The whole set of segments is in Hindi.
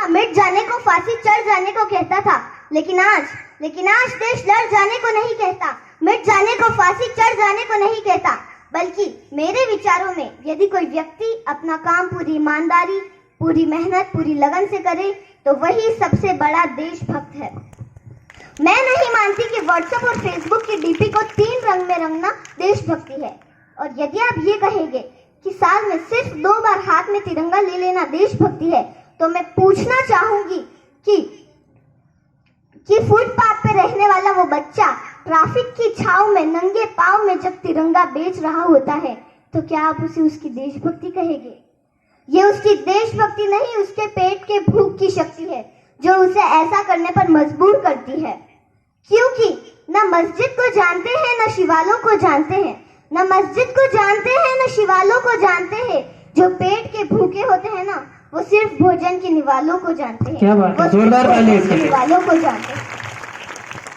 मिट जाने को, फांसी चढ़ जाने को कहता था, लेकिन आज देश लड़ जाने को नहीं कहता, मिट जाने को, फांसी चढ़ जाने को नहीं कहता। बल्कि मेरे विचारों में यदि कोई व्यक्ति अपना काम पूरी ईमानदारी, पूरी मेहनत, पूरी लगन से करे तो वही सबसे बड़ा देशभक्त है। मैं नहीं मानती कि व्हाट्सएप और फेसबुक की डीपी को 3 रंग में रंगना देशभक्ति है। और यदि आप ये कहेंगे कि साल में सिर्फ 2 बार हाथ में तिरंगा ले लेना देशभक्ति है, तो मैं पूछना चाहूंगी कि फुटपाथ पे रहने वाला वो बच्चा ट्रैफिक की छाव में नंगे पांव में जब तिरंगा बेच रहा होता है, तो क्या आप उसे उसकी देशभक्ति कहेंगे? ये उसकी देशभक्ति नहीं, उसके पेट के भूख की शक्ति है जो उसे ऐसा करने पर मजबूर करती है। क्योंकि न मस्जिद को जानते हैं, न शिवालों को जानते हैं, न मस्जिद को जानते हैं, न शिवालों को जानते हैं। जो पेट के भूखे होते हैं ना, वो सिर्फ भोजन के निवालों को जानते हैं। क्या बात है, जोरदार ताली इसके लिए। निवालों को जानते हैं।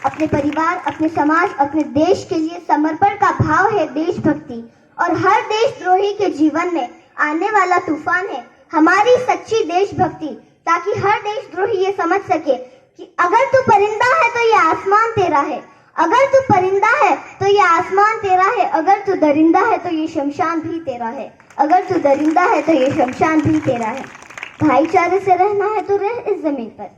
अपने परिवार, अपने समाज, अपने देश के लिए समर्पण का भाव है देशभक्ति। और हर देशद्रोही के जीवन में आने वाला तूफान है हमारी सच्ची देशभक्ति, ताकि हर देशद्रोही ये समझ सके कि अगर तू परिंदा है तो ये आसमान तेरा है, अगर तू परिंदा है तो ये आसमान तेरा है, अगर तू दरिंदा है तो ये शमशान भी तेरा है, अगर तू दरिंदा है तो ये शमशान भी तेरा है। भाईचारे से रहना है तो रह इस जमीन पर,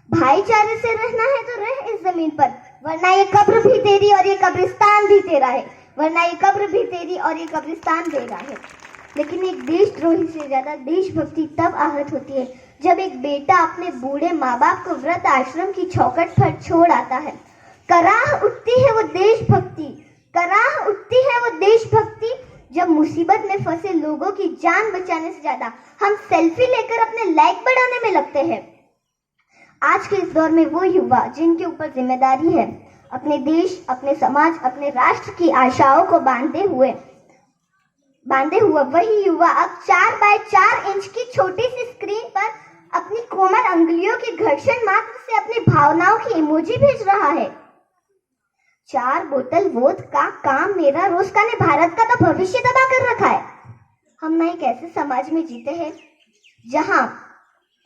भाईचारे से रहना है तो रह इस जमीन पर, वरना ये कब्र भी तेरी और ये कब्रिस्तान भी तेरा है, वरना ये कब्र भी तेरी और ये कब्रिस्तान तेरा है। लेकिन एक देशद्रोही से ज्यादा देशभक्ति तब आहत होती है जब एक बेटा अपने बूढ़े माँ बाप को वृद्ध आश्रम की चौखट पर छोड़ आता है। कराह उठती है वो देशभक्ति, कराह उठती है वो देशभक्ति जब मुसीबत में फंसे लोगों की जान बचाने से ज्यादा हम सेल्फी लेकर अपने लाइक बढ़ाने में लगते हैं। आज के इस दौर में वो युवा जिनके ऊपर जिम्मेदारी है अपने देश, अपने समाज, अपने राष्ट्र की आशाओं को बांधे हुए वही युवा अब 4 बाय 4 इंच की छोटी सी स्क्रीन पर अपनी कोमल अंगुलियों की घर्षण मात्र से अपनी भावनाओं की इमोजी भेज रहा है। 4 बोतल वोद का काम मेरा रोज ने भारत का तो भविष्य तबाह कर रखा है। हम ना एक ऐसे समाज में जीते हैं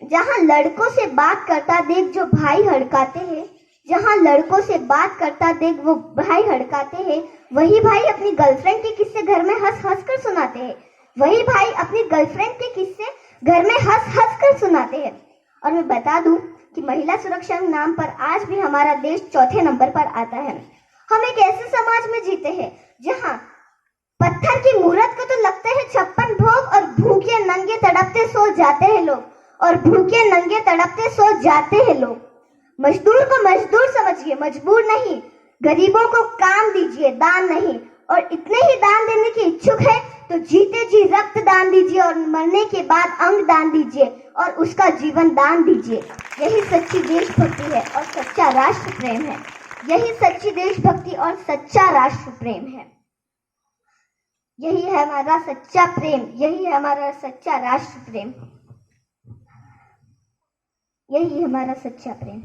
जहां लड़कों से बात करता देख जो भाई हड़काते हैं, जहां लड़कों से बात करता देख वो भाई हड़काते हैं, वही भाई अपनी गर्लफ्रेंड के किस्से घर में हंस हंस कर सुनाते हैं, वही भाई अपनी गर्लफ्रेंड के किस्से घर में हंस हंस कर सुनाते हैं। और मैं बता दूं कि महिला सुरक्षा के नाम पर आज भी हमारा देश 4थे नंबर पर आता है। हम एक ऐसे समाज में जीते हैं जहां पत्थर की मूर्त को तो लगते हैं 56 भोग और भूखे नंगे तड़पते सो जाते हैं लोग, और भूखे नंगे तड़पते सो जाते हैं लोग। मजदूर को मजदूर समझिए, मजबूर नहीं। गरीबों को काम दीजिए, दान नहीं। और इतने ही दान देने की इच्छुक है तो जीते जी रक्त दान दीजिए और मरने के बाद अंग दान दीजिए और उसका जीवन दान दीजिए। यही सच्ची देशभक्ति है और सच्चा राष्ट्र प्रेम है। यही सच्ची देशभक्ति और सच्चा राष्ट्र प्रेम है। यही है हमारा सच्चा प्रेम, यही है हमारा सच्चा राष्ट्र प्रेम, यही हमारा सच्चा प्रेम।